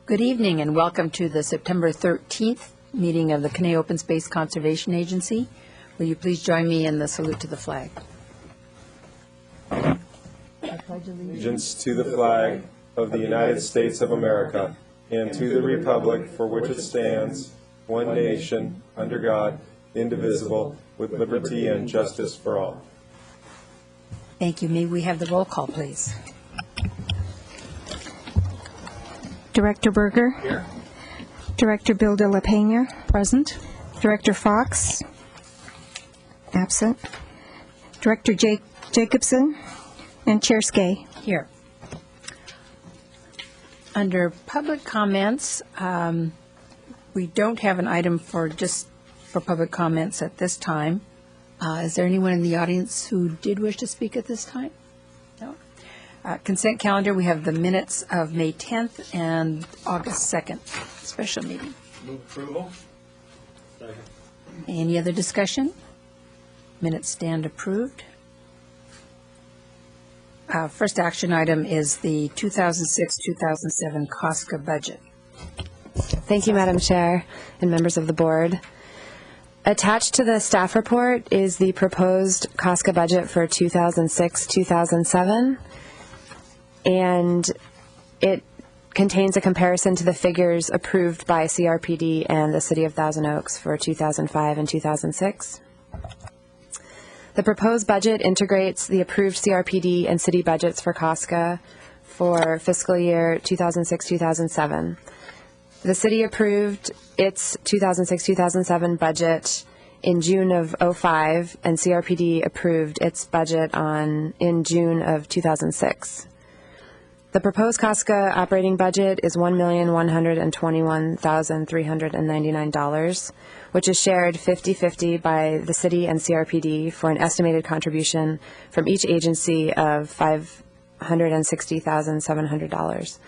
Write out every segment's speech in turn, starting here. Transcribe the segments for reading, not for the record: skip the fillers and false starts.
Good evening and welcome to the September 13th meeting of the Kenai Open Space Conservation Agency. Will you please join me in the salute to the flag? I pledge allegiance to the flag of the United States of America and to the republic for which it stands, one nation, under God, indivisible, with liberty and justice for all. Thank you. May we have the roll call, please? Director Berger. Here. Director Bill de la Pena. Present. Director Fox. Absent. Director Jacobson. And Chair Skay. Here. Under public comments, we don't have an item for public comments at this time. Is there anyone in the audience who did wish to speak at this time? No. Consent calendar, we have the minutes of May 10th and August 2nd, special meeting. Move approval. Second. Any other discussion? Minutes stand approved. First action item is the 2006-2007 Cosca budget. Thank you, Madam Chair and members of the board. Attached to the staff report is the proposed Cosca budget for 2006-2007. And it contains a comparison to the figures approved by CRPD and the City of Thousand Oaks for 2005 and 2006. The proposed budget integrates the approved CRPD and city budgets for Cosca for fiscal year 2006-2007. The city approved its 2006-2007 budget in June of 2005, and CRPD approved its budget in June of 2006. The proposed Cosca operating budget is $1,121,399, which is shared 50-50 by the city and CRPD for an estimated contribution from each agency of $560,700.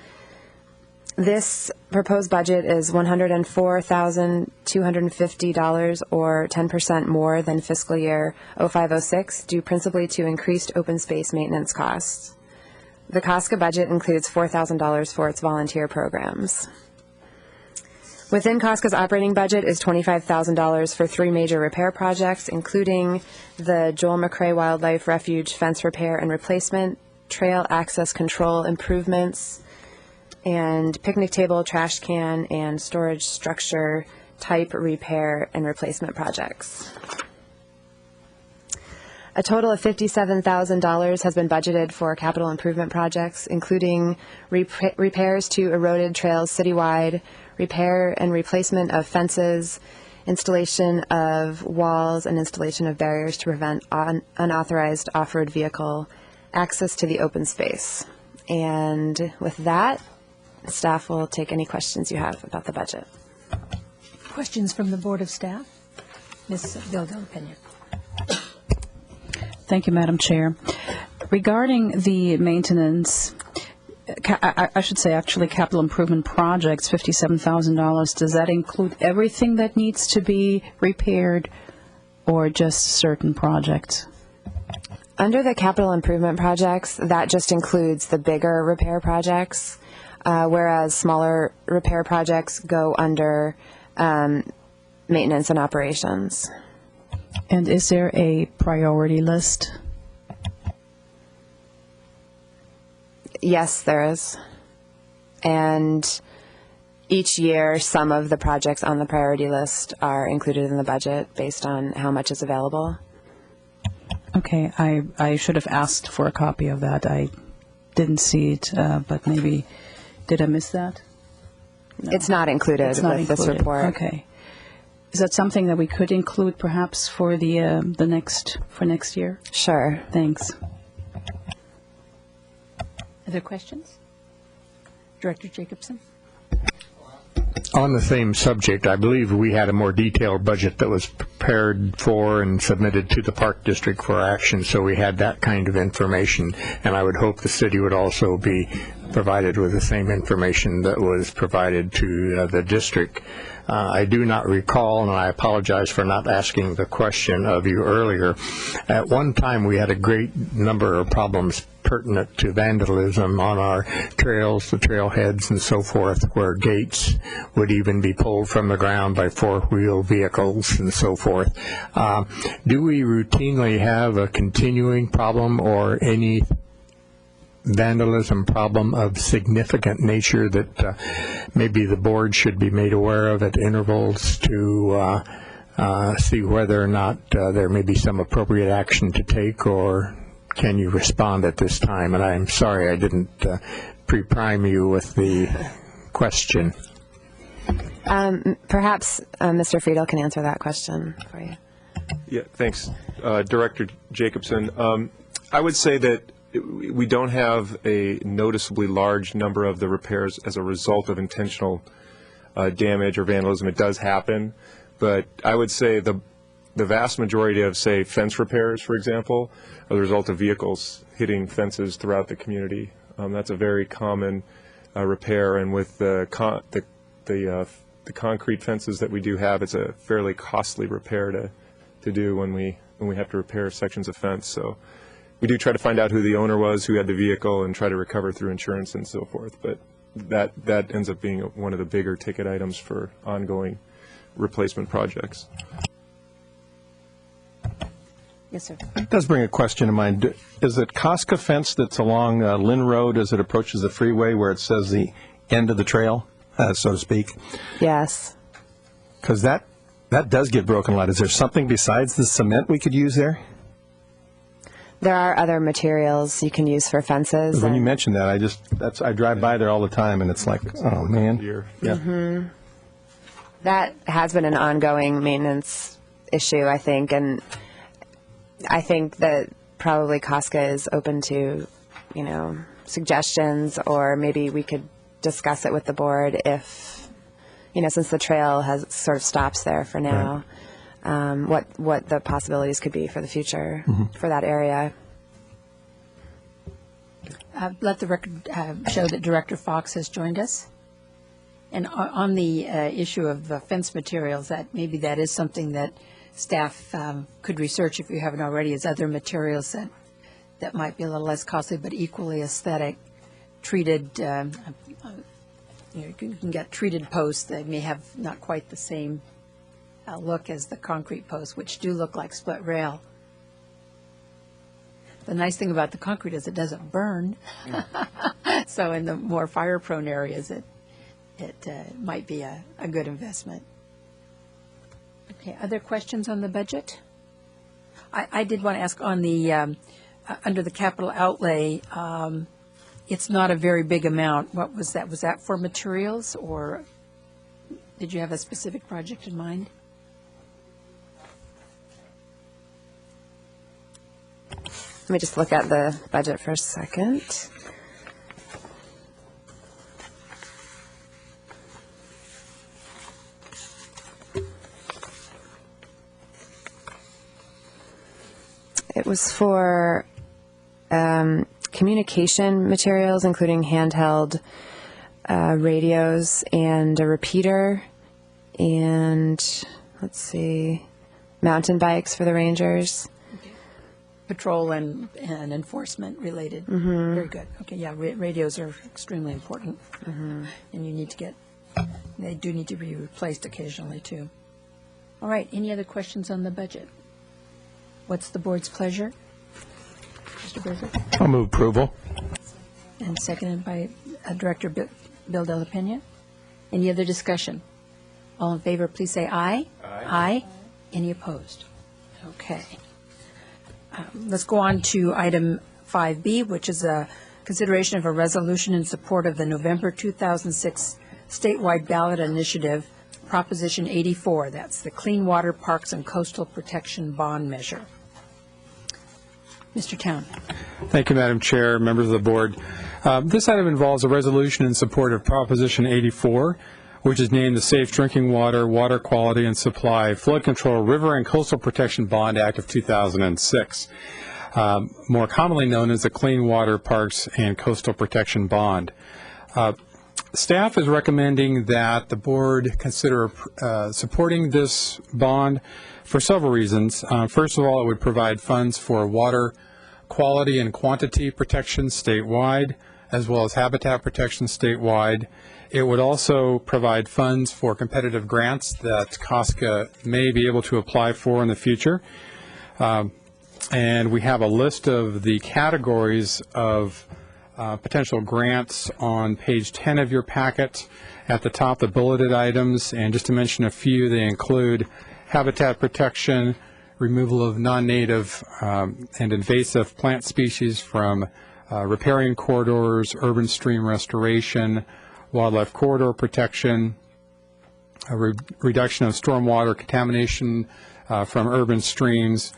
This proposed budget is $104,250, or 10% more than fiscal year 05-06, due principally to increased open space maintenance costs. The Cosca budget includes $4,000 for its volunteer programs. Within Cosca's operating budget is $25,000 for three major repair projects, including the Joel McRae Wildlife Refuge fence repair and replacement, trail access control improvements, and picnic table, trash can, and storage structure type repair and replacement projects. A total of $57,000 has been budgeted for capital improvement projects, including repairs to eroded trails citywide, repair and replacement of fences, installation of walls, and installation of barriers to prevent unauthorized off-road vehicle access to the open space. And with that, staff will take any questions you have about the budget. Questions from the Board of Staff? Ms. Bill de la Pena. Thank you, Madam Chair. Regarding the maintenance, I should say actually capital improvement projects, $57,000, does that include everything that needs to be repaired or just certain projects? Under the capital improvement projects, that just includes the bigger repair projects, whereas smaller repair projects go under maintenance and operations. And is there a priority list? Yes, there is. And each year, some of the projects on the priority list are included in the budget based on how much is available. Okay, I should have asked for a copy of that. I didn't see it, but maybe, did I miss that? No. It's not included with this report. Okay. Is that something that we could include perhaps for next year? Sure. Thanks. Other questions? Director Jacobson? On the same subject, I believe we had a more detailed budget that was prepared for and submitted to the Park District for action, so we had that kind of information, and I would hope the city would also be provided with the same information that was provided to the district. I do not recall, and I apologize for not asking the question of you earlier. At one time, we had a great number of problems pertinent to vandalism on our trails, the trailheads, and so forth, where gates would even be pulled from the ground by four-wheel vehicles and so forth. Do we routinely have a continuing problem or any vandalism problem of significant nature that maybe the board should be made aware of at intervals to see whether or not there may be some appropriate action to take, or can you respond at this time? And I'm sorry I didn't pre-prime you with the question. Perhaps Mr. Friedel can answer that question for you. Yeah, thanks, Director Jacobson. I would say that we don't have a noticeably large number of the repairs as a result of intentional damage or vandalism. It does happen, but I would say the vast majority of, say, fence repairs, for example, are the result of vehicles hitting fences throughout the community. That's a very common repair, and with the concrete fences that we do have, it's a fairly costly repair to do when we have to repair sections of fence. So we do try to find out who the owner was, who had the vehicle, and try to recover through insurance and so forth. But that ends up being one of the bigger ticket items for ongoing replacement projects. Yes, sir. It does bring a question to mind. Is it Cosca fence that's along Lynn Road as it approaches the freeway where it says the end of the trail, so to speak? Yes. Because that does get broken a lot. Is there something besides the cement we could use there? There are other materials you can use for fences. When you mentioned that, I drive by there all the time, and it's like, oh, man. Yeah. Mm-hmm. That has been an ongoing maintenance issue, I think, and I think that probably Cosca is open to, suggestions, or maybe we could discuss it with the board if, since the trail has sort of stops there for now. Right. What the possibilities could be for the future for that area. Let the record show that Director Fox has joined us. And on the issue of fence materials, that is something that staff could research if you haven't already, is other materials that might be a little less costly but equally aesthetic, treated. You can get treated posts that may have not quite the same look as the concrete posts, which do look like split rail. The nice thing about the concrete is it doesn't burn. So in the more fire-prone areas, it might be a good investment. Okay, other questions on the budget? I did want to ask on the under the capital outlay, it's not a very big amount. What was that? Was that for materials, or did you have a specific project in mind? Let me just look at the budget for a second. It was for communication materials, including handheld radios and a repeater, and let's see, mountain bikes for the Rangers. Patrol and enforcement related. Mm-hmm. Very good. Okay, yeah, radios are extremely important, and they do need to be replaced occasionally too. All right, any other questions on the budget? What's the board's pleasure? Mr. Berger? I'll move approval. And seconded by Director Bill De La Pena. Any other discussion? All in favor, please say aye. Aye. Aye. Any opposed? Okay. Let's go on to item 5B, which is a consideration of a resolution in support of the November 2006 statewide ballot initiative, Proposition 84. That's the Clean Water, Parks, and Coastal Protection Bond Measure. Mr. Town. Thank you, Madam Chair, members of the board. This item involves a resolution in support of Proposition 84, which is named the Safe Drinking Water, Water Quality and Supply Flood Control River and Coastal Protection Bond Act of 2006. more commonly known as the Clean Water Parks and Coastal Protection Bond. Staff is recommending that the board consider supporting this bond for several reasons. First of all, it would provide funds for water quality and quantity protection statewide, as well as habitat protection statewide. It would also provide funds for competitive grants that Cosca may be able to apply for in the future. And we have a list of the categories of potential grants on page 10 of your packet. At the top, the bulleted items, and just to mention a few, they include habitat protection, removal of non-native and invasive plant species from riparian corridors, urban stream restoration, wildlife corridor protection, a reduction of stormwater contamination from urban streams,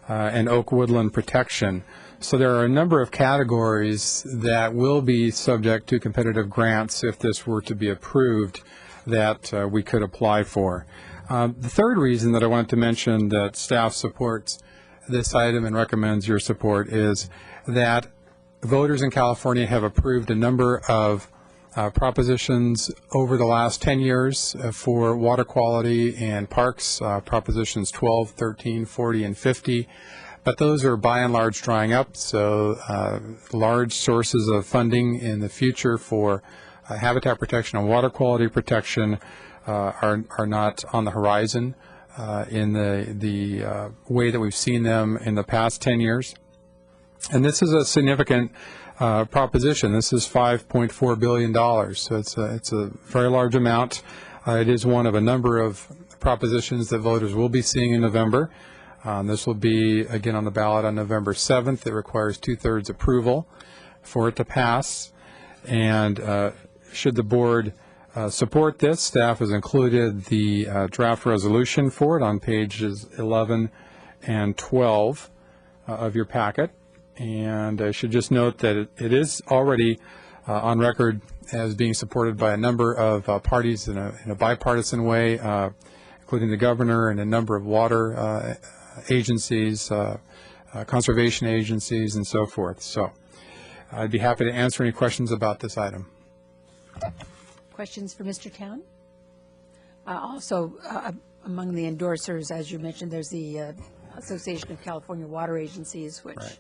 and oak woodland protection. So there are a number of categories that will be subject to competitive grants if this were to be approved that we could apply for. The third reason that I wanted to mention that staff supports this item and recommends your support is that voters in California have approved a number of propositions over the last 10 years for water quality and parks, propositions 12, 13, 40, and 50. But those are by and large drying up, so large sources of funding in the future for habitat protection and water quality protection are not on the horizon in the way that we've seen them in the past 10 years. And this is a significant proposition. This is $5.4 billion, so it's a very large amount. It is one of a number of propositions that voters will be seeing in November. This will be, again, on the ballot on November 7th. It requires 2/3 approval for it to pass. And should the board support this, staff has included the draft resolution for it on pages 11 and 12 of your packet. And I should just note that it is already on record as being supported by a number of parties in a bipartisan way, including the governor and a number of water agencies, conservation agencies, and so forth. So I'd be happy to answer any questions about this item. Questions for Mr. Town? Also, among the endorsers, as you mentioned, there's the Association of California Water Agencies, which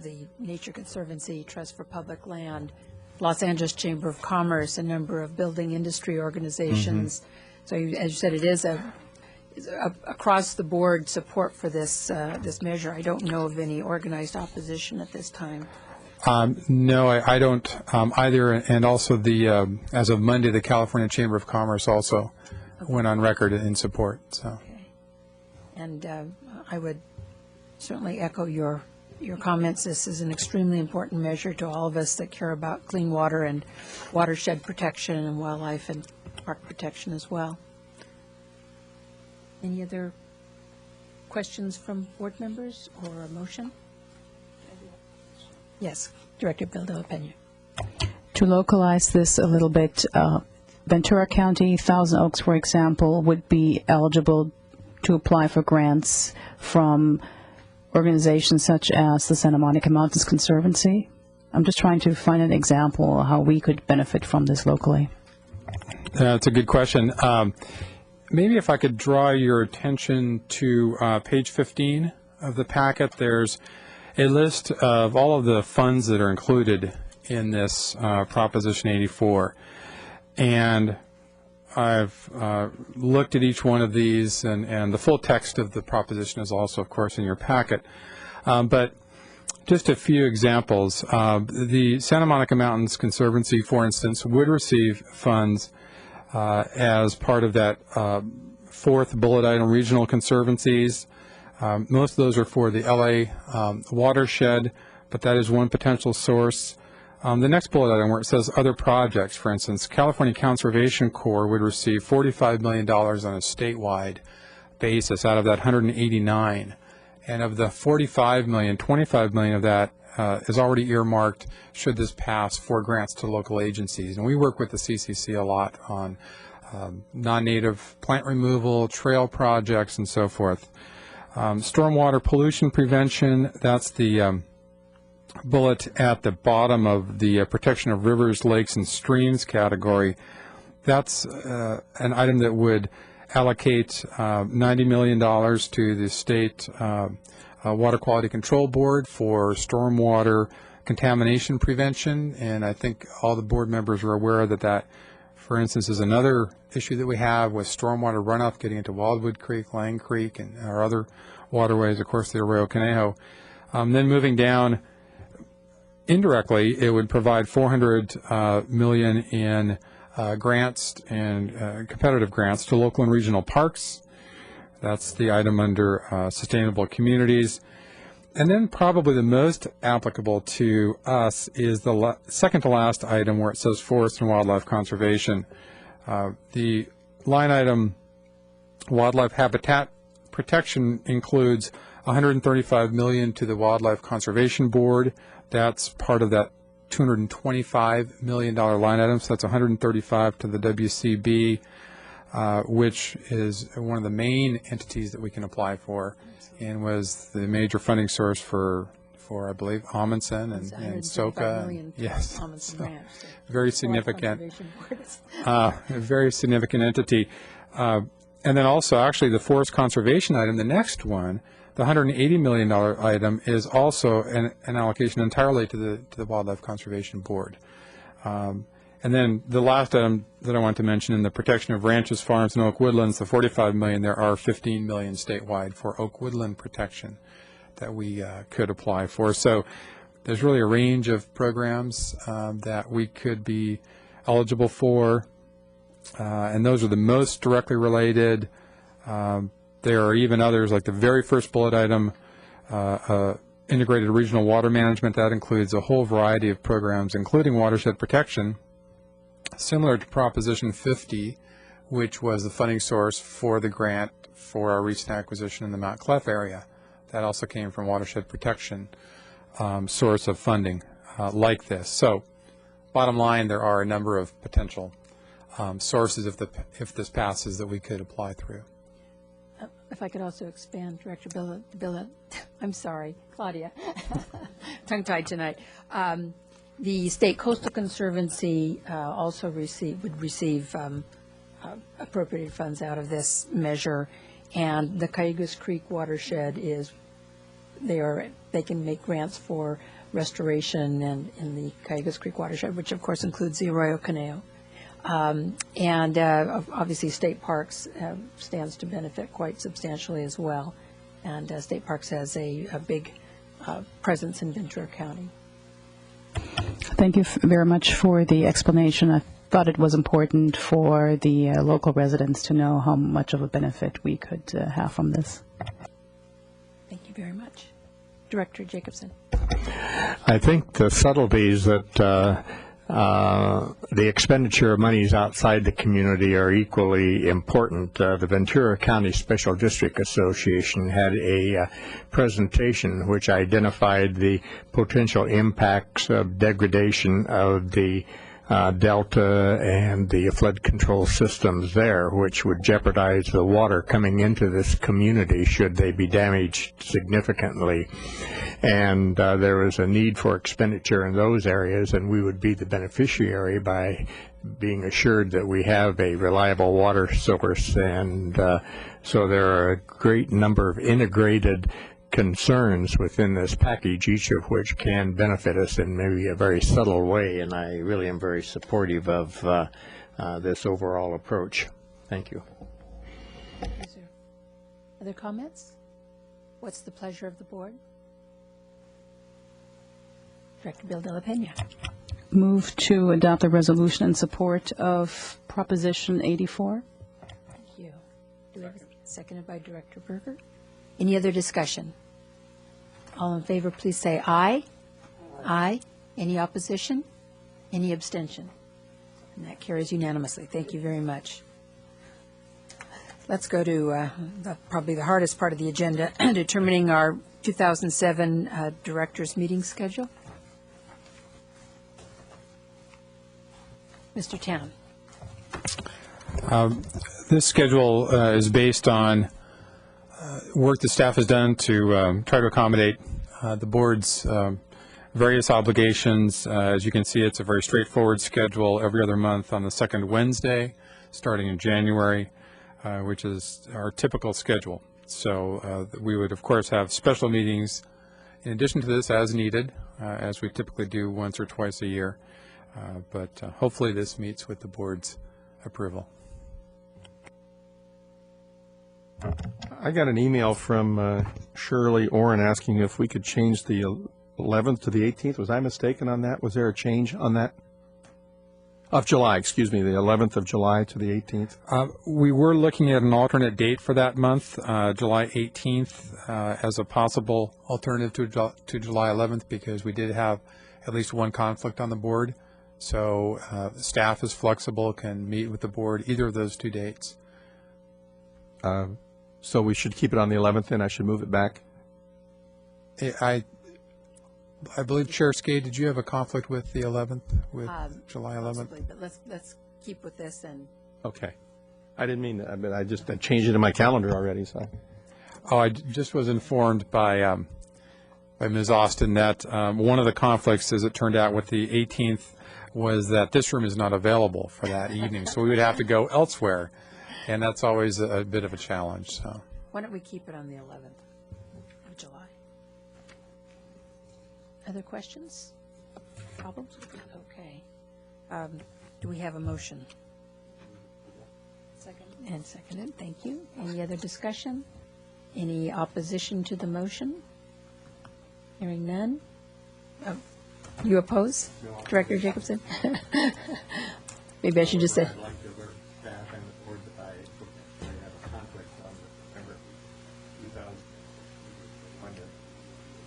the Nature Conservancy, Trust for Public Land, Los Angeles Chamber of Commerce, a number of building industry organizations. So as you said, it is across the board support for this this measure. I don't know of any organized opposition at this time. No, I don't either. And also as of Monday, the California Chamber of Commerce also went on record in support. So. Okay. And I would certainly echo your comments. This is an extremely important measure to all of us that care about clean water and watershed protection and wildlife and park protection as well. Any other questions from board members or a motion? Yes, Director Bill de la Pena. To localize this a little bit, Ventura County, Thousand Oaks, for example, would be eligible to apply for grants from organizations such as the Santa Monica Mountains Conservancy. I'm just trying to find an example of how we could benefit from this locally. That's a good question. Maybe if I could draw your attention to page 15 of the packet, there's a list of all of the funds that are included in this Proposition 84. And I've looked at each one of these, and the full text of the proposition is also, of course, in your packet. But just a few examples. The Santa Monica Mountains Conservancy, for instance, would receive funds as part of that fourth bullet item, regional conservancies. Most of those are for the LA watershed, but that is one potential source. The next bullet item where it says other projects, for instance, California Conservation Corps would receive $45 million on a statewide basis out of that 189. And of the $45 million, $25 million of that is already earmarked, should this pass, for grants to local agencies. And we work with the CCC a lot on non-native plant removal, trail projects, and so forth. Stormwater pollution prevention, that's the bullet at the bottom of the protection of rivers, lakes, and streams category. That's an item that would allocate $90 million to the state Water Quality Control Board for stormwater contamination prevention, and I think all the board members are aware that that, for instance, is another issue that we have with stormwater runoff getting into Wildwood Creek, Lang Creek, and our other waterways, of course, the Arroyo Conejo. Then moving down, indirectly, it would provide $400 million in grants and competitive grants to local and regional parks. That's the item under sustainable communities. And then probably the most applicable to us is the second to last item where it says forest and wildlife conservation. The line item wildlife habitat protection includes $135 million to the Wildlife Conservation Board. That's part of that $225 million line item, so that's $135 to the WCB, which is one of the main entities that we can apply for, and was the major funding source for I believe, Amundsen and Soka. Yes, so very significant, a very significant entity. And then also, actually, the forest conservation item, the next one, the $180 million item, is also an allocation entirely to the Wildlife Conservation Board. And then the last item that I want to mention, in the protection of ranches, farms, and oak woodlands, the $45 million, there are $15 million statewide for oak woodland protection that we could apply for. So there's really a range of programs that we could be eligible for, and those are the most directly related. There are even others, like the very first bullet item, integrated regional water management. That includes a whole variety of programs, including watershed protection, similar to Proposition 50, which was the funding source for the grant for our recent acquisition in the Mount Clef area. That also came from watershed protection source of funding like this. So bottom line, there are a number of potential sources if this passes that we could apply through. If I could also expand, Director Bill, I'm sorry, Claudia, tongue-tied tonight. The State Coastal Conservancy also would receive appropriated funds out of this measure, and the Cayugas Creek watershed they can make grants for restoration and in the Cayugas Creek watershed, which of course includes the Arroyo Conejo. And obviously State Parks stands to benefit quite substantially as well. And State Parks has a big presence in Ventura County. Thank you very much for the explanation. I thought it was important for the local residents to know how much of a benefit we could have from this. Thank you very much. Director Jacobson. I think the subtleties that the expenditure of monies outside the community are equally important. The Ventura County Special District Association had a presentation which identified the potential impacts of degradation of the delta and the flood control systems there, which would jeopardize the water coming into this community should they be damaged significantly. And there is a need for expenditure in those areas, and we would be the beneficiary by being assured that we have a reliable water source. And so there are a great number of integrated concerns within this package, each of which can benefit us in maybe a very subtle way, and I really am very supportive of this overall approach. Thank you. Thank you, sir. Other comments? What's the pleasure of the board? Director Bill de la Pena. Move to adopt a resolution in support of Proposition 84. Thank you. Do we have a seconded by Director Berger? Any other discussion? All in favor, please say aye. Aye. Any opposition? Any abstention? And that carries unanimously. Thank you very much. Let's go to probably the hardest part of the agenda, determining our 2007 directors' meeting schedule. Mr. Town. This schedule is based on work the staff has done to try to accommodate the board's various obligations. As you can see, it's a very straightforward schedule every other month on the second Wednesday, starting in January, which is our typical schedule. So we would, of course, have special meetings in addition to this as needed, as we typically do once or twice a year. But hopefully this meets with the board's approval. I got an email from Shirley Oren asking if we could change the 11th to the 18th. Was I mistaken on that? Was there a change on that? Of July, excuse me, the 11th of July to the 18th? We were looking at an alternate date for that month, July 18th, as a possible alternative to July 11th, because we did have at least one conflict on the board. So staff is flexible, can meet with the board either of those two dates. So we should keep it on the 11th, and I should move it back? I believe, Chair Skade, did you have a conflict with the 11th, with July 11th? Possibly, but let's keep with this. And Okay. I didn't mean that, but I changed it in my calendar already, so. Oh, I just was informed by Ms. Austin that one of the conflicts, as it turned out, with the 18th was that this room is not available for that evening, so we would have to go elsewhere, and that's always a bit of a challenge. So why don't we keep it on the 11th of July? Other questions? Problems? Okay. Do we have a motion? Second. And seconded. Thank you. Any other discussion? Any opposition to the motion? Hearing none. Oh, you oppose? No, Director Jacobson? Maybe I should just say. I'd like to alert staff and the board that I have a conflict on September 2000 when the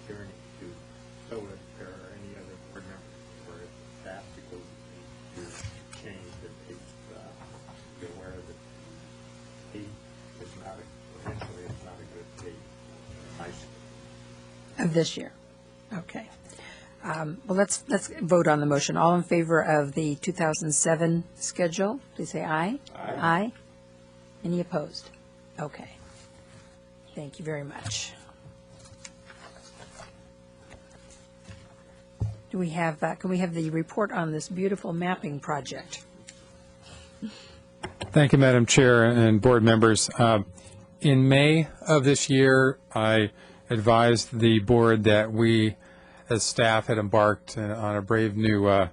hearing to so if there are any other board members or if staff because need to change that they be aware that the date is not potentially it's not a good date. Of this year. Okay. Well, let's vote on the motion. All in favor of the 2007 schedule, please say aye. Aye. Aye. Any opposed? Okay. Thank you very much. Do we have, can we have the report on this beautiful mapping project? thank you, Madam Chair and board members. In May of this year, I advised the board that we, as staff, had embarked on a brave new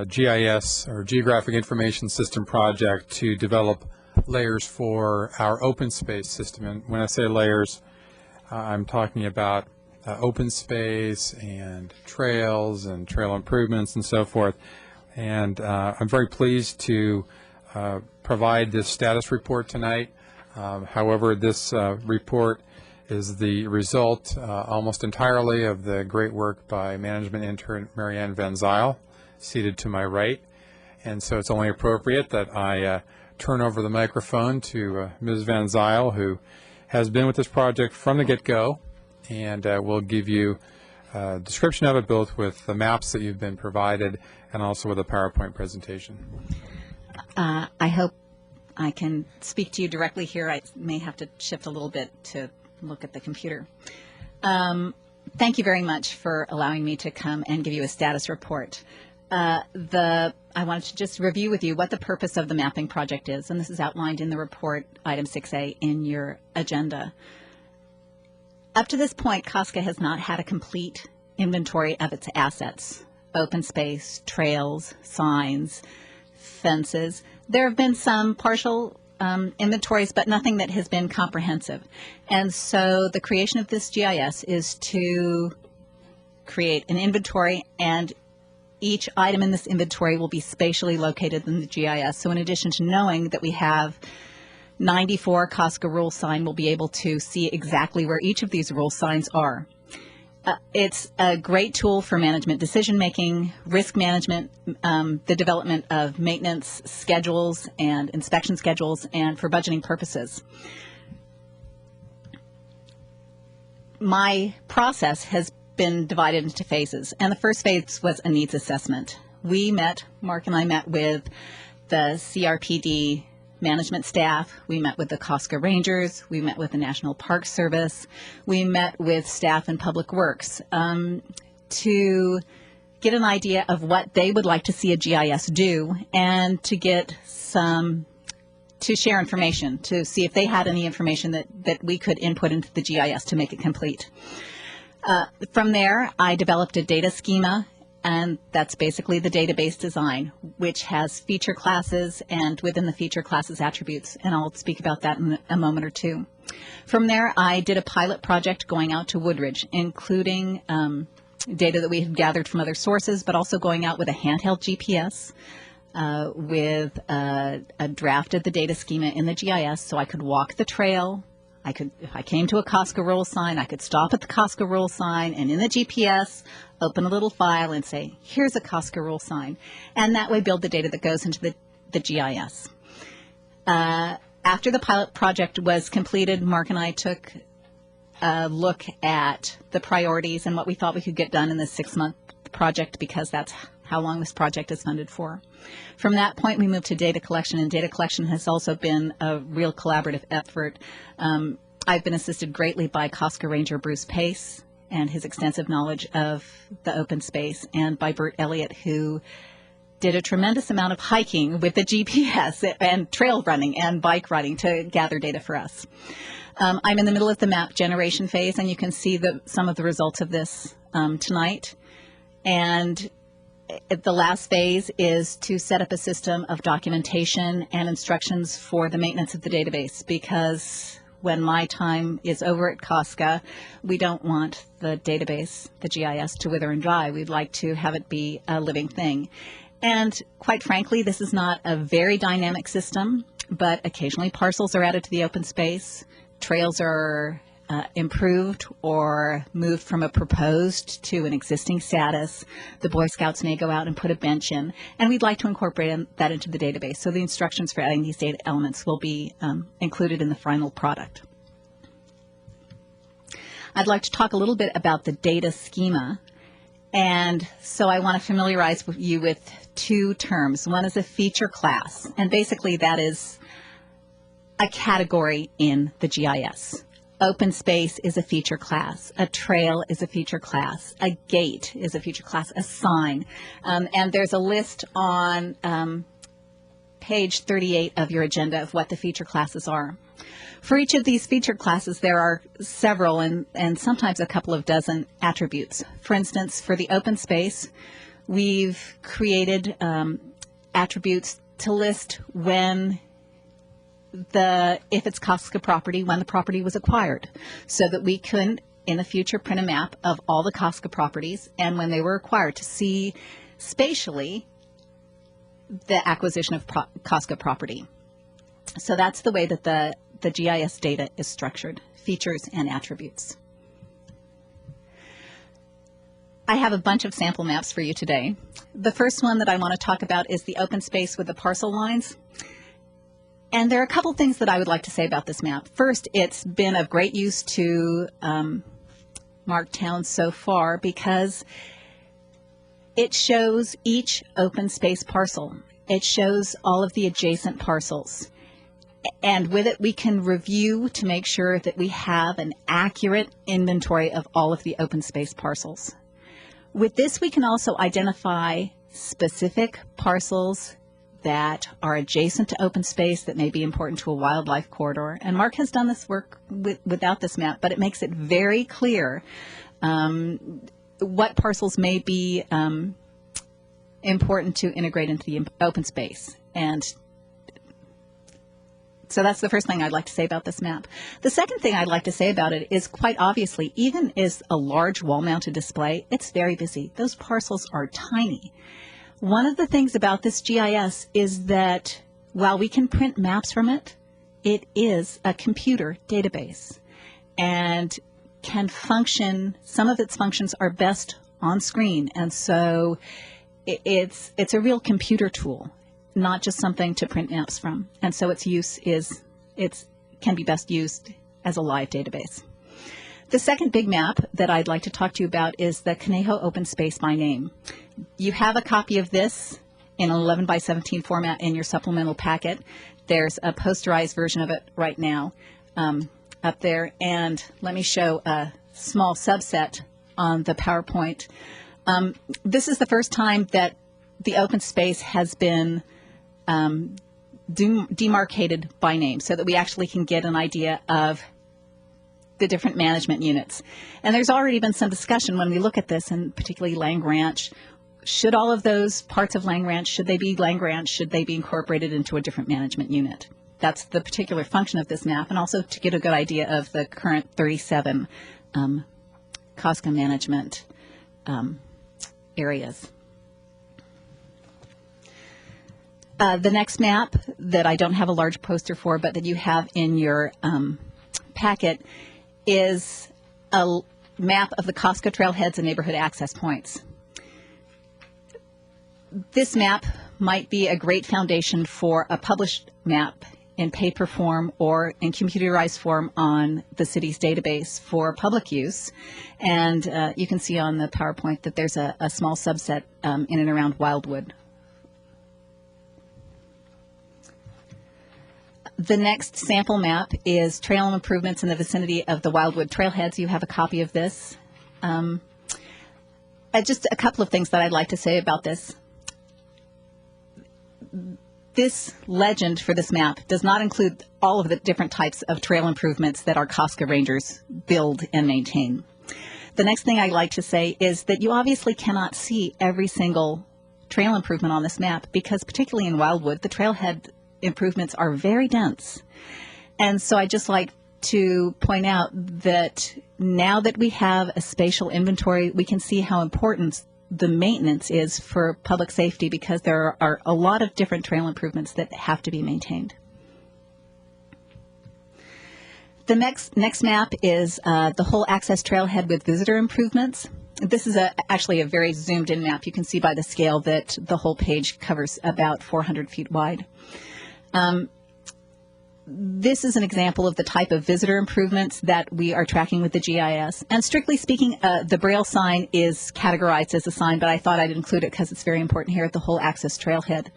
GIS, or Geographic Information System project, to develop layers for our open space system. And when I say layers, I'm talking about open space and trails and trail improvements and so forth. And I'm very pleased to provide this status report tonight. However, this report is the result almost entirely of the great work by management intern Marianne Van Zyl, seated to my right. And so it's only appropriate that I turn over the microphone to Ms. Van Zyl, who has been with this project from the get-go, and will give you a description of it, both with the maps that you've been provided and also with a PowerPoint presentation. I hope I can speak to you directly here. I may have to shift a little bit to look at the computer. Thank you very much for allowing me to come and give you a status report. I wanted to just review with you what the purpose of the mapping project is, and this is outlined in the report, item 6A, in your agenda. Up to this point, Cosca has not had a complete inventory of its assets: open space, trails, signs, fences. There have been some partial inventories, but nothing that has been comprehensive. And so the creation of this GIS is to create an inventory, and each item in this inventory will be spatially located in the GIS. So in addition to knowing that we have 94 Cosca rule sign, we'll be able to see exactly where each of these rule signs are. It's a great tool for management decision-making, risk management, the development of maintenance schedules and inspection schedules, and for budgeting purposes. My process has been divided into phases, and the first phase was a needs assessment. Mark and I met with the CRPD management staff, we met with the Cosca Rangers, we met with the National Park Service, we met with staff in Public Works to get an idea of what they would like to see a GIS do, and to get to share information, to see if they had any information that we could input into the GIS to make it complete. From there, I developed a data schema, and that's basically the database design, which has feature classes and within the feature classes attributes, and I'll speak about that in a moment or two. From there, I did a pilot project going out to Woodridge, including data that we had gathered from other sources, but also going out with a handheld GPS, with a draft of the data schema in the GIS so I could walk the trail. If I came to a Cosca rural sign, I could stop at the Cosca rural sign and in the GPS, open a little file and say, here's a Cosca rural sign. And that way build the data that goes into the GIS. After the pilot project was completed, Mark and I took a look at the priorities and what we thought we could get done in this 6-month project, because that's how long this project is funded for. From that point, we moved to data collection, and data collection has also been a real collaborative effort. I've been assisted greatly by Cosca Ranger Bruce Pace and his extensive knowledge of the open space, and by Bert Elliott, who did a tremendous amount of hiking with the GPS and trail running and bike riding to gather data for us. I'm in the middle of the map generation phase, and you can see some of the results of this tonight. And the last phase is to set up a system of documentation and instructions for the maintenance of the database, because when my time is over at Cosca, we don't want the database, the GIS, to wither and die. We'd like to have it be a living thing. And quite frankly, this is not a very dynamic system, but occasionally parcels are added to the open space, trails are improved or moved from a proposed to an existing status. The Boy Scouts may go out and put a bench in, and we'd like to incorporate that into the database. So the instructions for adding these data elements will be included in the final product. I'd like to talk a little bit about the data schema. And so I want to familiarize you with two terms. One is a feature class, and basically that is a category in the GIS. Open space is a feature class. A trail is a feature class. A gate is a feature class. A sign. And there's a list on page 38 of your agenda of what the feature classes are. For each of these feature classes, there are several and sometimes a couple of dozen attributes. For instance, for the open space, we've created attributes to list if it's Cosca property, when the property was acquired, so that we can, in the future, print a map of all the Cosca properties and when they were acquired to see spatially the acquisition of Cosca property. So that's the way that the GIS data is structured, features and attributes. I have a bunch of sample maps for you today. The first one that I want to talk about is the open space with the parcel lines. And there are a couple things that I would like to say about this map. First, it's been of great use to Marktown so far because it shows each open space parcel. It shows all of the adjacent parcels. And with it, we can review to make sure that we have an accurate inventory of all of the open space parcels. With this, we can also identify specific parcels that are adjacent to open space that may be important to a wildlife corridor. And Mark has done this work without this map, but it makes it very clear what parcels may be important to integrate into the open space. And so that's the first thing I'd like to say about this map. The second thing I'd like to say about it is, quite obviously, even as a large wall-mounted display, it's very busy. Those parcels are tiny. One of the things about this GIS is that while we can print maps from it, it is a computer database and can function, some of its functions are best on screen. And so it's a real computer tool, not just something to print maps from. And so its use can be best used as a live database. The second big map that I'd like to talk to you about is the Conejo Open Space by Name. You have a copy of this in an 11 by 17 format in your supplemental packet. There's a posterized version of it right now up there. And let me show a small subset on the PowerPoint. This is the first time that the open space has been demarcated by name so that we actually can get an idea of the different management units. And there's already been some discussion when we look at this, and particularly Lang Ranch. Should all of those parts of Lang Ranch, should they be Lang Ranch? Should they be incorporated into a different management unit? That's the particular function of this map, and also to get a good idea of the current 37 Cosca management areas. The next map that I don't have a large poster for, but that you have in your packet, is a map of the Cosca trailheads and neighborhood access points. This map might be a great foundation for a published map in paper form or in computerized form on the city's database for public use. And you can see on the PowerPoint that there's a small subset in and around Wildwood. The next sample map is trail improvements in the vicinity of the Wildwood trailheads. You have a copy of this. Just a couple of things that I'd like to say about this. This legend for this map does not include all of the different types of trail improvements that our Cosca rangers build and maintain. The next thing I'd like to say is that you obviously cannot see every single trail improvement on this map because particularly in Wildwood, the trailhead improvements are very dense. And so I'd just like to point out that now that we have a spatial inventory, we can see how important the maintenance is for public safety because there are a lot of different trail improvements that have to be maintained. The next map is the whole access trailhead with visitor improvements. This is actually a very zoomed in map. You can see by the scale that the whole page covers about 400 feet wide. This is an example of the type of visitor improvements that we are tracking with the GIS. And strictly speaking, the Braille sign is categorized as a sign, but I thought I'd include it because it's very important here at the whole access trailhead.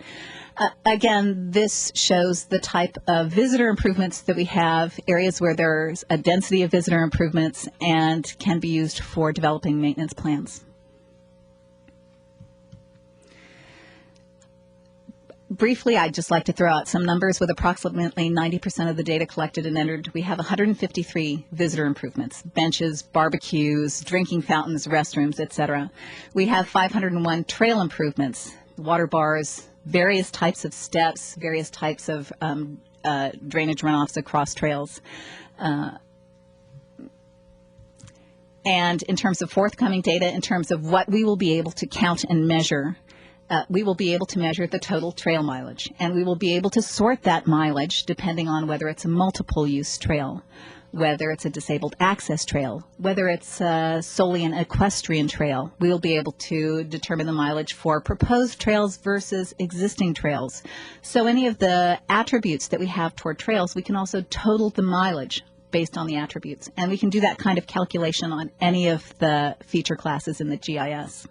Again, this shows the type of visitor improvements that we have, areas where there's a density of visitor improvements and can be used for developing maintenance plans. Briefly, I'd just like to throw out some numbers. With approximately 90% of the data collected and entered, we have 153 visitor improvements, benches, barbecues, drinking fountains, restrooms, etc. We have 501 trail improvements, water bars, various types of steps, various types of drainage runoffs across trails. And in terms of forthcoming data, in terms of what we will be able to count and measure, we will be able to measure the total trail mileage, and we will be able to sort that mileage depending on whether it's a multiple use trail, whether it's a disabled access trail, whether it's solely an equestrian trail. We will be able to determine the mileage for proposed trails versus existing trails. So any of the attributes that we have toward trails, we can also total the mileage based on the attributes, and we can do that kind of calculation on any of the feature classes in the GIS.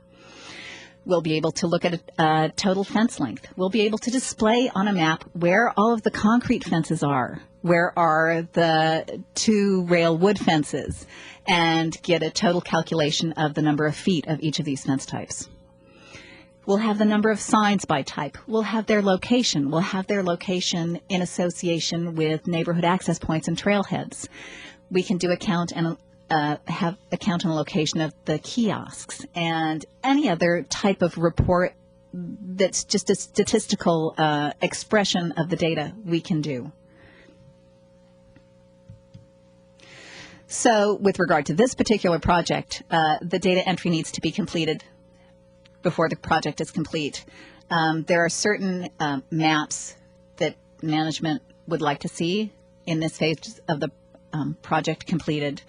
We'll be able to look at total fence length. We'll be able to display on a map where all of the concrete fences are, where are the 2 rail wood fences, and get a total calculation of the number of feet of each of these fence types. We'll have the number of signs by type. We'll have their location. We'll have their location in association with neighborhood access points and trailheads. We can do a count and have a count and location of the kiosks and any other type of report that's just a statistical expression of the data we can do. So with regard to this particular project, the data entry needs to be completed before the project is complete. There are certain maps that management would like to see in this phase of the project completed.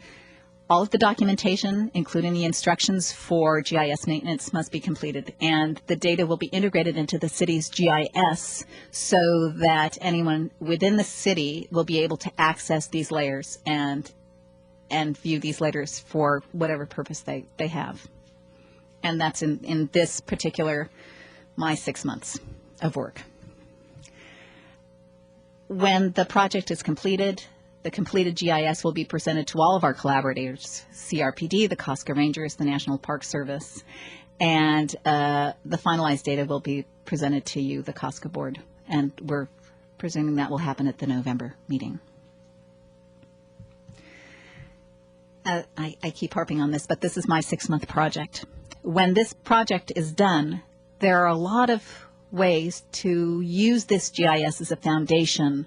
All of the documentation, including the instructions for GIS maintenance, must be completed, and the data will be integrated into the city's GIS so that anyone within the city will be able to access these layers and view these layers for whatever purpose they have. And that's in this particular my 6 months of work. When the project is completed, the completed GIS will be presented to all of our collaborators, CRPD, the Cosca Rangers, the National Park Service, and the finalized data will be presented to you, the Cosca Board, and we're presuming that will happen at the November meeting. I keep harping on this, but this is my 6-month project. When this project is done, there are a lot of ways to use this GIS as a foundation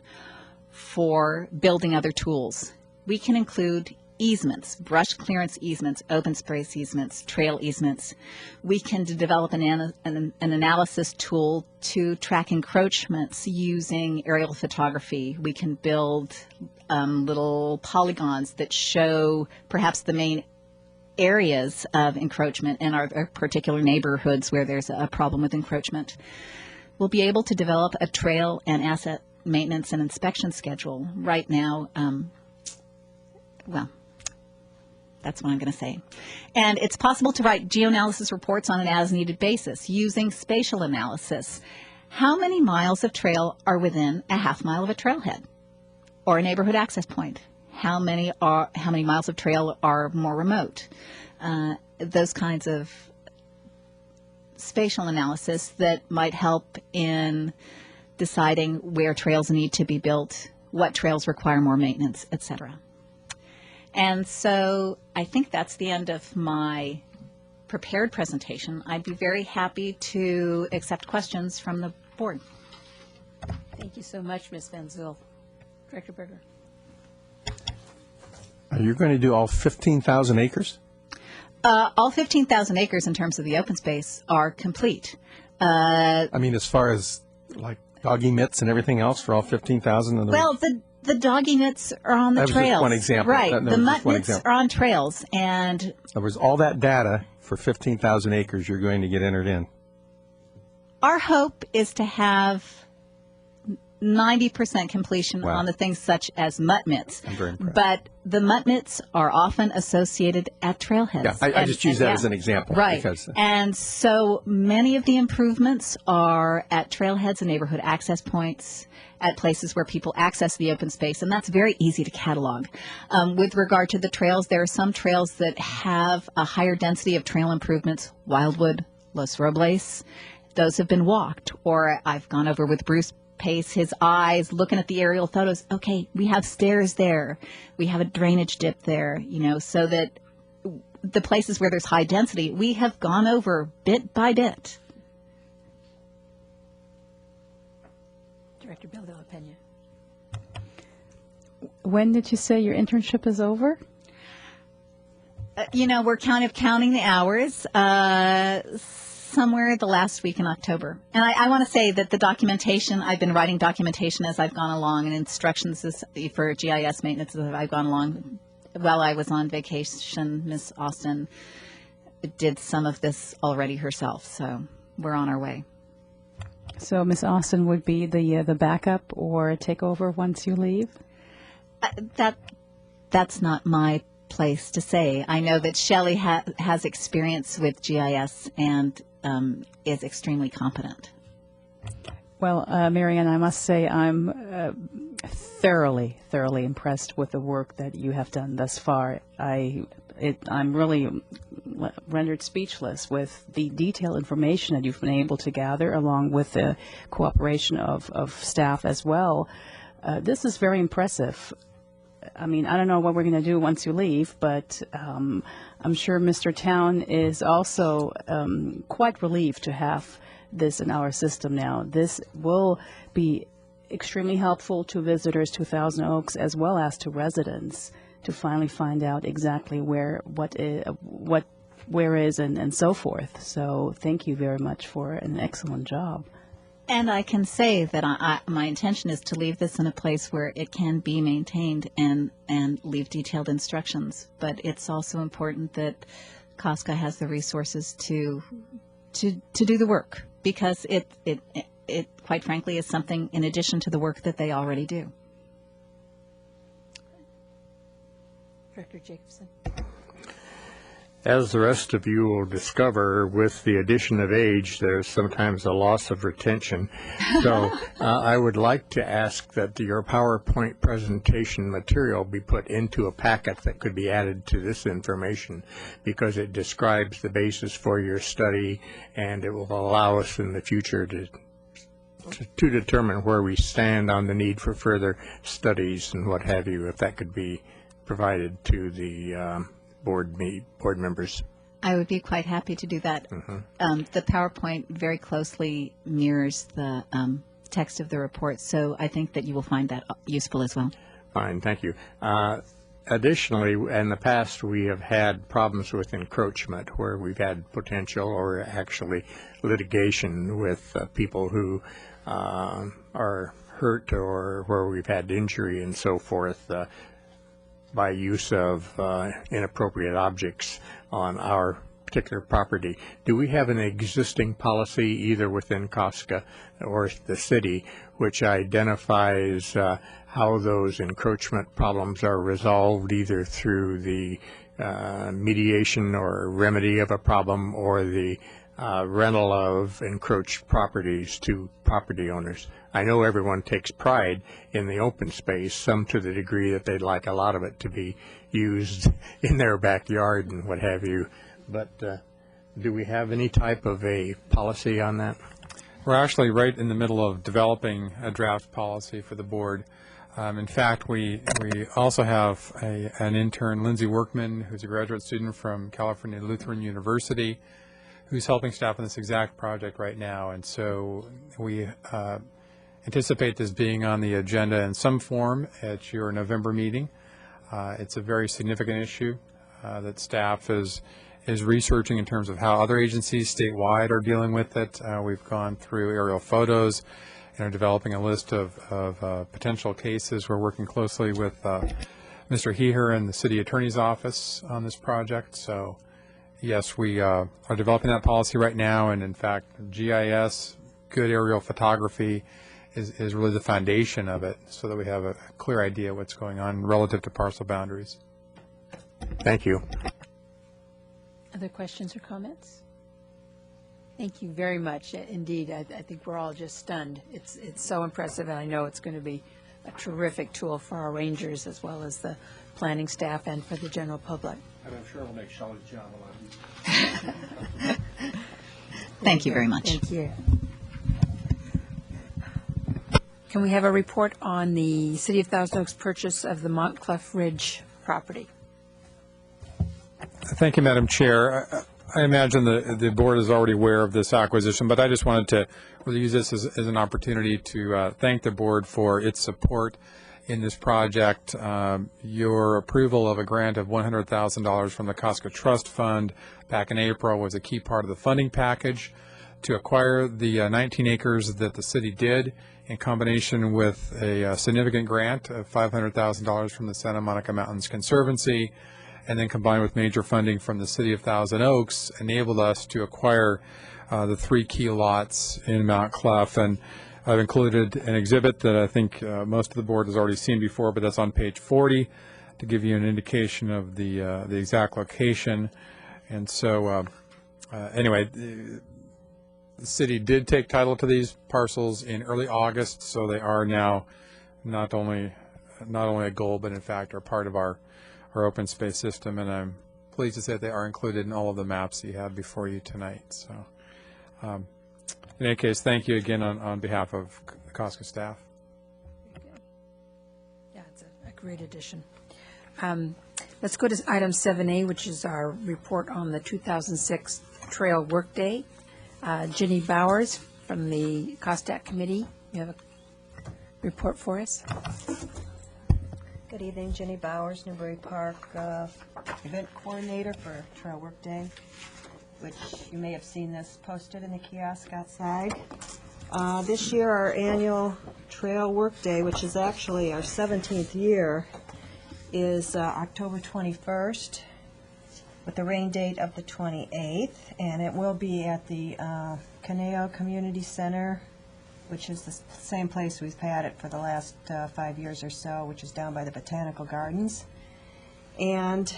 for building other tools. We can include easements, brush clearance easements, open space easements, trail easements. We can develop an analysis tool to track encroachments using aerial photography. We can build little polygons that show perhaps the main areas of encroachment in our particular neighborhoods where there's a problem with encroachment. We'll be able to develop a trail and asset maintenance and inspection schedule. Right now, well, that's what I'm going to say. And it's possible to write geoanalysis reports on an as-needed basis using spatial analysis. How many miles of trail are within a half mile of a trailhead or a neighborhood access point? How many miles of trail are more remote? Those kinds of spatial analysis that might help in deciding where trails need to be built, what trails require more maintenance, etc. And so I think that's the end of my prepared presentation. I'd be very happy to accept questions from the board. Thank you so much, Ms. Van Zyl. Director Berger. Are you going to do all 15,000 acres? All 15,000 acres in terms of the open space are complete. I mean, as far as like doggy mitts and everything else for all 15,000? Well, the doggy mitts are on the trails. trails. That was just one example. Right. The mutt mitts are on trails. And in other words, all that data for 15,000 acres you're going to get entered in. Our hope is to have 90% completion Wow. on the things such as mutt mitts. I'm very impressed. But the mutt mitts are often associated at trailheads. Yeah, I just use that as an example. Right. Because, and so many of the improvements are at trailheads and neighborhood access points, at places where people access the open space, and that's very easy to catalog. With regard to the trails, there are some trails that have a higher density of trail improvements, Wildwood, Los Robles. Those have been walked, or I've gone over with Bruce Pace, his eyes, looking at the aerial photos. Okay, we have stairs there. We have a drainage dip there, so that the places where there's high density, we have gone over bit by bit. Director Bill de la Pena. When did you say your internship is over? We're kind of counting the hours. Somewhere the last week in October. And I want to say that the documentation, I've been writing documentation as I've gone along, and instructions for GIS maintenance as I've gone along. While I was on vacation, Ms. Austin did some of this already herself, so we're on our way. So Ms. Austin would be the backup or take over once you leave? That's not my place to say. I know that Shelley has experience with GIS and is extremely competent. Well, Marianne, I must say I'm thoroughly impressed with the work that you have done thus far. I'm really rendered speechless with the detailed information that you've been able to gather, along with the cooperation of staff as well. This is very impressive. I mean, I don't know what we're going to do once you leave, but I'm sure Mr. Town is also quite relieved to have this in our system now. This will be extremely helpful to visitors to Thousand Oaks as well as to residents to finally find out exactly where is and so forth. So thank you very much for an excellent job. And I can say that my intention is to leave this in a place where it can be maintained and leave detailed instructions. But it's also important that Cosca has the resources to do the work, because it quite frankly is something in addition to the work that they already do. Director Jacobson. As the rest of you will discover, with the addition of age, there's sometimes a loss of retention. So I would like to ask that your PowerPoint presentation material be put into a packet that could be added to this information, because it describes the basis for your study, and it will allow us in the future to determine where we stand on the need for further studies and what have you, if that could be provided to the board members. I would be quite happy to do that. The PowerPoint very closely mirrors the text of the report, so I think that you will find that useful as well. Fine, thank you. Additionally, in the past, we have had problems with encroachment where we've had potential or actually litigation with people who are hurt or where we've had injury and so forth by use of inappropriate objects on our particular property. Do we have an existing policy either within Cosca or the city which identifies how those encroachment problems are resolved, either through the mediation or remedy of a problem or the rental of encroached properties to property owners? I know everyone takes pride in the open space, some to the degree that they'd like a lot of it to be used in their backyard and what have you. But do we have any type of a policy on that? We're actually right in the middle of developing a draft policy for the board. In fact, we also have an intern, Lindsay Workman, who's a graduate student from California Lutheran University, who's helping staff on this exact project right now. And so we anticipate this being on the agenda in some form at your November meeting. It's a very significant issue that staff is researching in terms of how other agencies statewide are dealing with it. We've gone through aerial photos and are developing a list of potential cases. We're working closely with Mr. Heher and the City Attorney's Office on this project. So yes, we are developing that policy right now, and in fact, GIS, good aerial photography, is really the foundation of it, so that we have a clear idea what's going on relative to parcel boundaries. Thank you. Other questions or comments? Thank you very much. Indeed, I think we're all just stunned. It's so impressive, and I know it's going to be a terrific tool for our rangers as well as the planning staff and for the general public. And I'm sure it'll make Shelley's job a lot easier. Thank you very much. Thank you. Can we have a report on the City of Thousand Oaks purchase of the Montclef Ridge property? Thank you, Madam Chair. I imagine the board is already aware of this acquisition, but I just wanted to really use this as an opportunity to thank the board for its support in this project. Your approval of a grant of $100,000 from the Cosca Trust Fund back in April was a key part of the funding package to acquire the 19 acres that the city did, in combination with a significant grant of $500,000 from the Santa Monica Mountains Conservancy, and then combined with major funding from the City of Thousand Oaks, enabled us to acquire the 3 key lots in Mount Clef. And I've included an exhibit that I think most of the board has already seen before, but that's on page 40 to give you an indication of the exact location. And so anyway, the city did take title to these parcels in early August, so they are now not only a goal, but in fact are part of our open space system, and I'm pleased to say they are included in all of the maps that you have before you tonight. So in any case, thank you again on behalf of the Cosca staff. Yeah, it's a great addition. Let's go to item 7A, which is our report on the 2006 Trail Workday. Jenny Bowers from the COSTAC Committee, you have a report for us? Good evening, Jenny Bowers, Newbury Park event coordinator for Trail Workday, which you may have seen this posted in the kiosk outside. This year, our annual Trail Workday, which is actually our 17th year, is October 21st with the rain date of the 28th, and it will be at the Caneo Community Center, which is the same place we've had it for the last 5 years or so, which is down by the Botanical Gardens. And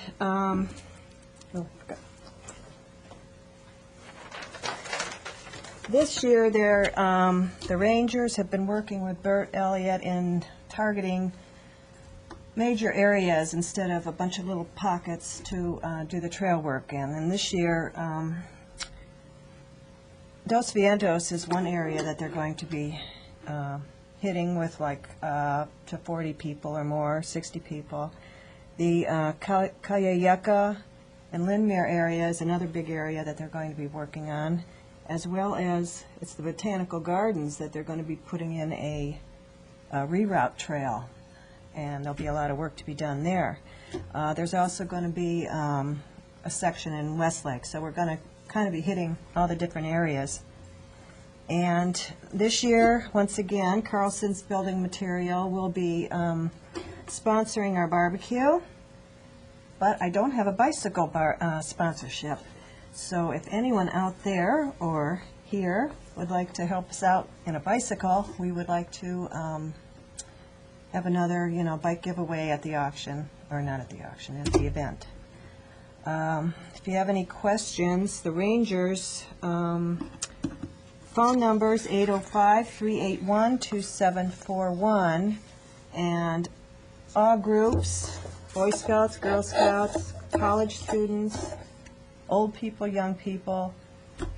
This year, the Rangers have been working with Bert Elliott in targeting major areas instead of a bunch of little pockets to do the trail work in. And this year, Dos Vientos is one area that they're going to be hitting with to 40 people or more, 60 people. The Cayayaca and Lindmere area is another big area that they're going to be working on, as well as it's the Botanical Gardens that they're going to be putting in a reroute trail, and there'll be a lot of work to be done there. There's also going to be a section in Westlake, so we're going to kind of be hitting all the different areas. And this year, once again, Carlson's Building Material will be sponsoring our barbecue, but I don't have a bicycle sponsorship. So if anyone out there or here would like to help us out in a bicycle, we would like to have another, bike giveaway at the auction, or not at the auction, at the event. If you have any questions, the Rangers' phone number is 805-381-2741, and all groups, Boy Scouts, Girl Scouts, college students, old people, young people,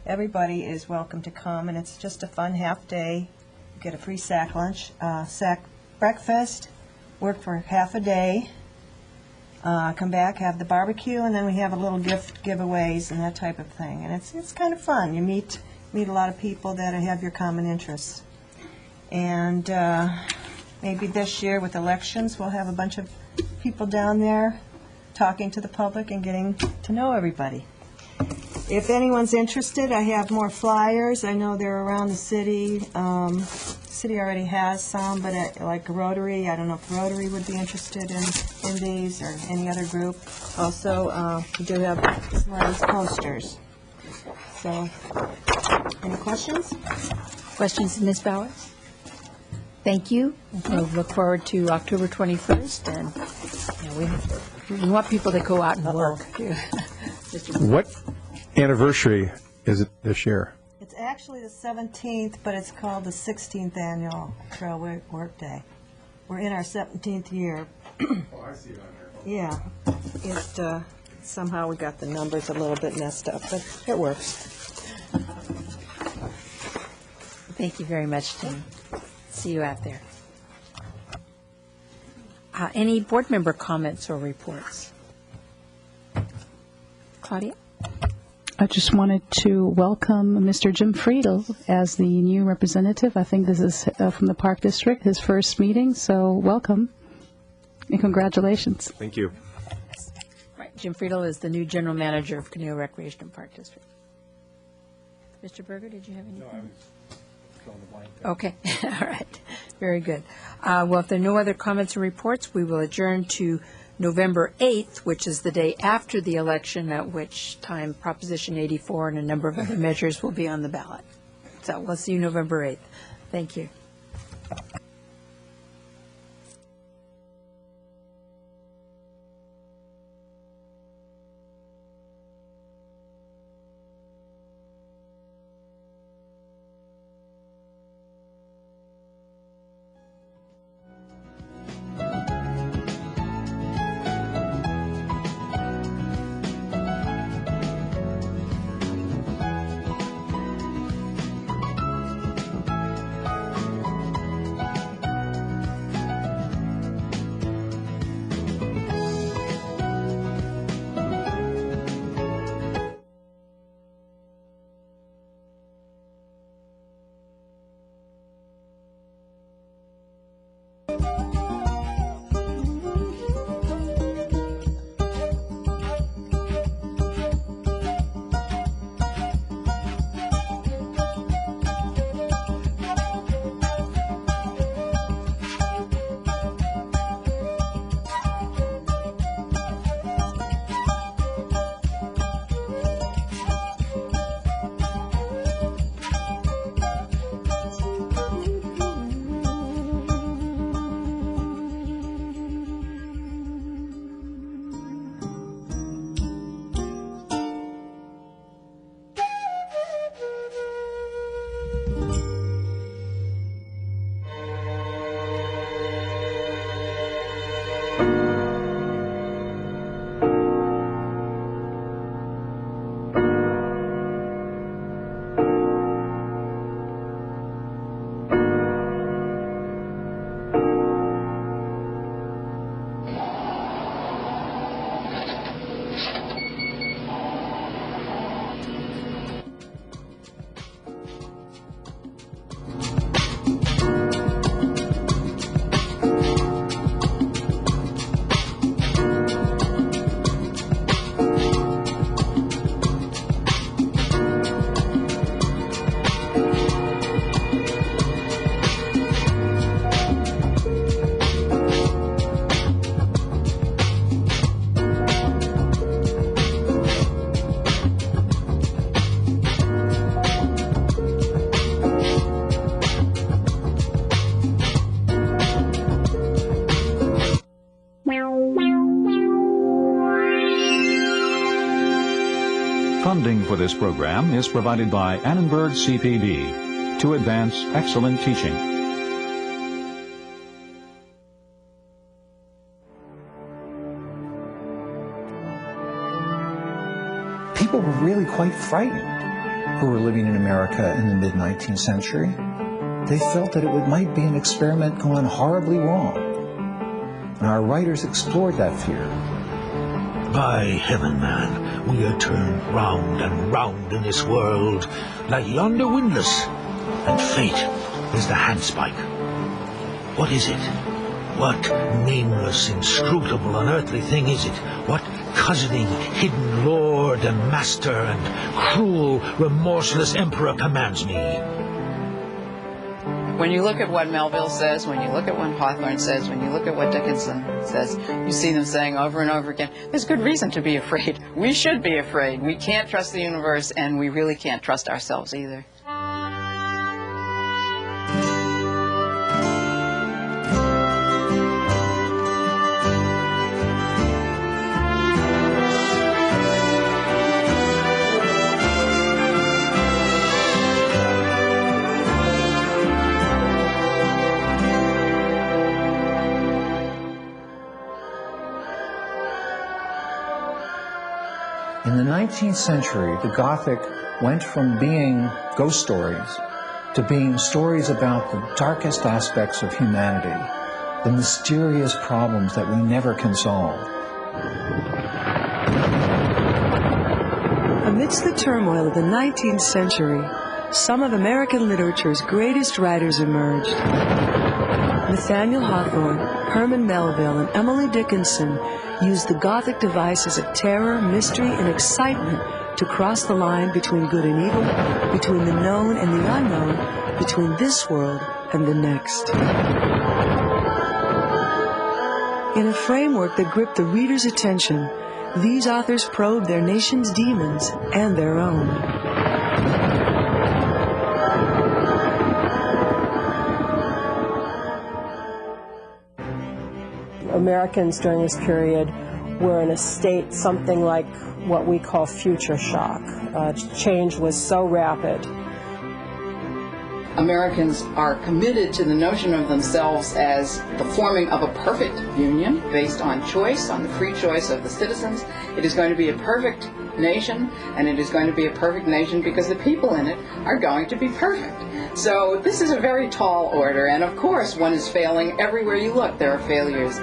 everybody is welcome to come, and it's just a fun half day. You get a free sack lunch, sack breakfast, work for half a day, come back, have the barbecue, and then we have a little gift giveaways and that type of thing. And it's kind of fun. You meet a lot of people that have your common interests. And maybe this year with elections, we'll have a bunch of people down there talking to the public and getting to know everybody. If anyone's interested, I have more flyers. I know they're around the city. City already has some, but like Rotary, I don't know if Rotary would be interested in these or any other group. Also, we do have some of these posters. So, any questions? Questions, Ms. Bowers? Thank you. We'll look forward to October 21st, and we want people to go out and work. What anniversary is it this year? It's actually the 17th, but it's called the 16th Annual Trail Work Day. We're in our 17th year. Oh, I see it on there. Yeah. Somehow we got the numbers a little bit messed up, but it works. Thank you very much, Tim. See you out there. Any board member comments or reports? Claudia? I just wanted to welcome Mr. Jim Friedel as the new representative. I think this is from the Park District, his first meeting, so welcome and congratulations. Thank you. Right. Jim Friedel is the new general manager of Canoe Recreation and Park District. Mr. Berger, did you have anything? No, I was filling the blank. Okay. All right. Very good. Well, if there are no other comments or reports, we will adjourn to November 8th, which is the day after the election, at which time Proposition 84 and a number of other measures will be on the ballot. So we'll see you November 8th. Thank you. Funding for this program is provided by Annenberg CPD to advance excellent teaching. People were really quite frightened who were living in America in the mid-19th century. They felt that it might be an experiment gone horribly wrong. And our writers explored that fear. By heaven, man, we are turned round and round in this world like yonder windlass, and fate is the handspike. What is it? What nameless, inscrutable, unearthly thing is it? What cozening, hidden lord and master and cruel, remorseless emperor commands me? When you look at what Melville says, when you look at what Hawthorne says, when you look at what Dickinson says, you see them saying over and over again, there's good reason to be afraid. We should be afraid. We can't trust the universe, and we really can't trust ourselves either. In the 19th century, the Gothic went from being ghost stories to being stories about the darkest aspects of humanity, the mysterious problems that we never can solve. Amidst the turmoil of the 19th century, some of American literature's greatest writers emerged. Nathaniel Hawthorne, Herman Melville, and Emily Dickinson used the Gothic devices of terror, mystery, and excitement to cross the line between good and evil, between the known and the unknown, between this world and the next. In a framework that gripped the reader's attention, these authors probed their nation's demons and their own. Americans during this period were in a state something like what we call future shock. Change was so rapid. Americans are committed to the notion of themselves as the forming of a perfect union based on choice, on the free choice of the citizens. It is going to be a perfect nation, and it is going to be a perfect nation because the people in it are going to be perfect. So this is a very tall order, and of course one is failing. Everywhere you look, there are failures.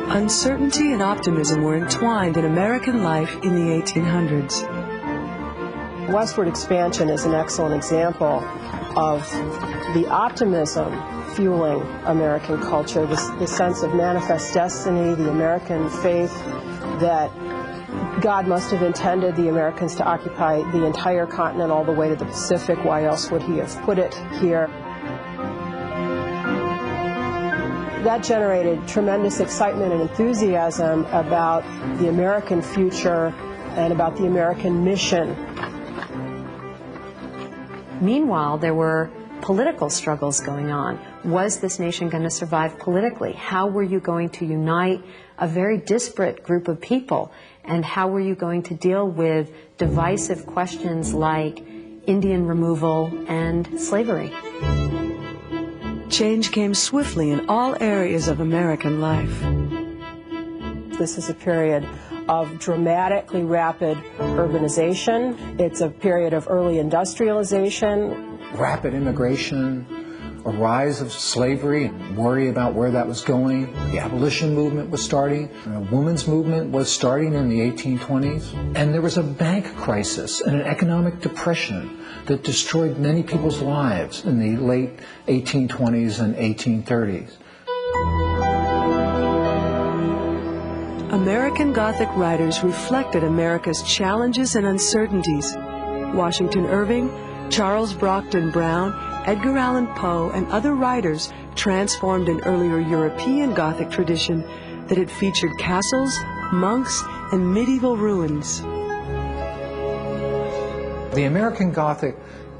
Uncertainty and optimism were entwined in American life in the 1800s. Westward expansion is an excellent example of the optimism fueling American culture, the sense of manifest destiny, the American faith that God must have intended the Americans to occupy the entire continent all the way to the Pacific. Why else would he have put it here? That generated tremendous excitement and enthusiasm about the American future and about the American mission. Meanwhile, there were political struggles going on. Was this nation going to survive politically? How were you going to unite a very disparate group of people? And how were you going to deal with divisive questions like Indian removal and slavery? Change came swiftly in all areas of American life. This is a period of dramatically rapid urbanization. It's a period of early industrialization. Rapid immigration, a rise of slavery, and worry about where that was going. The abolition movement was starting. The women's movement was starting in the 1820s. And there was a bank crisis and an economic depression that destroyed many people's lives in the late 1820s and 1830s. American Gothic writers reflected America's challenges and uncertainties. Washington Irving, Charles Brockden Brown, Edgar Allan Poe, and other writers transformed an earlier European Gothic tradition that had featured castles, monks, and medieval ruins. The American Gothic,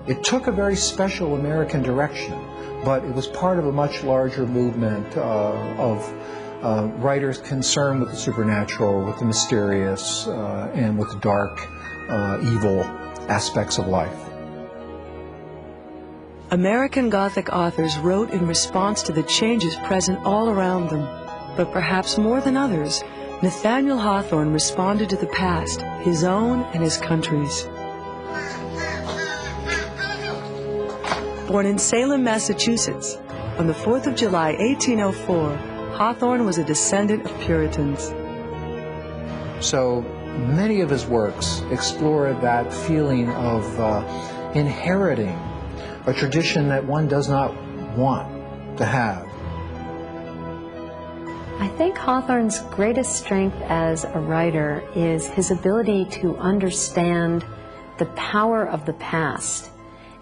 it took a very special American direction, but it was part of a much larger movement of writers concerned with the supernatural, with the mysterious, and with the dark, evil aspects of life. American Gothic authors wrote in response to the changes present all around them. But perhaps more than others, Nathaniel Hawthorne responded to the past, his own and his country's. Born in Salem, Massachusetts, on the 4th of July, 1804, Hawthorne was a descendant of Puritans. So many of his works explore that feeling of inheriting a tradition that one does not want to have. I think Hawthorne's greatest strength as a writer is his ability to understand the power of the past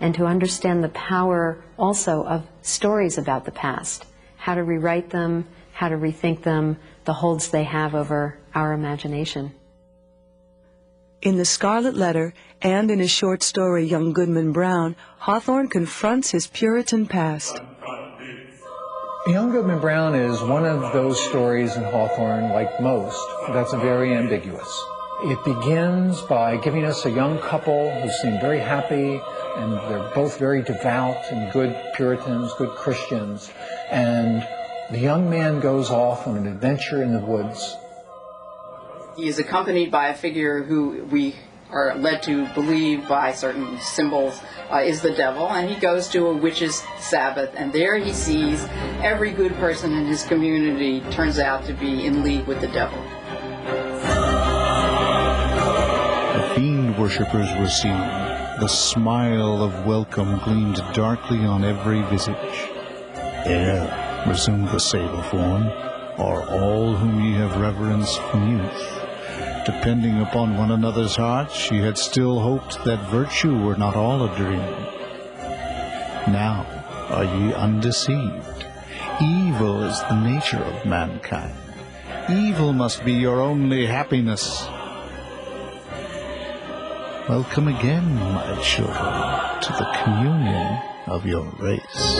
and to understand the power also of stories about the past, how to rewrite them, how to rethink them, the holds they have over our imagination. In The Scarlet Letter and in his short story Young Goodman Brown, Hawthorne confronts his Puritan past. Young Goodman Brown is one of those stories in Hawthorne, like most, that's very ambiguous. It begins by giving us a young couple who seem very happy, and they're both very devout and good Puritans, good Christians, and the young man goes off on an adventure in the woods. He is accompanied by a figure who we are led to believe by certain symbols is the devil, and he goes to a witch's sabbath, and there he sees every good person in his community turns out to be in league with the devil. The fiend worshippers were seen. The smile of welcome gleamed darkly on every visage. There, resumed the sable form, are all whom ye have reverenced from youth. Depending upon one another's hearts, ye had still hoped that virtue were not all a dream. Now are ye undeceived. Evil is the nature of mankind. Evil must be your only happiness. Welcome again, my children, to the communion of your race.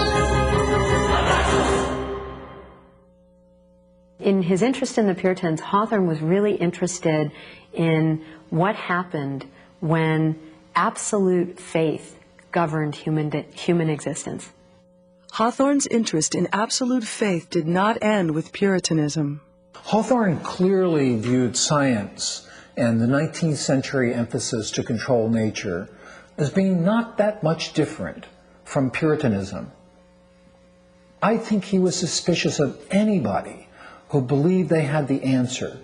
In his interest in the Puritans, Hawthorne was really interested in what happened when absolute faith governed human existence. Hawthorne's interest in absolute faith did not end with Puritanism. Hawthorne clearly viewed science and the 19th century emphasis to control nature as being not that much different from Puritanism. I think he was suspicious of anybody who believed they had the answer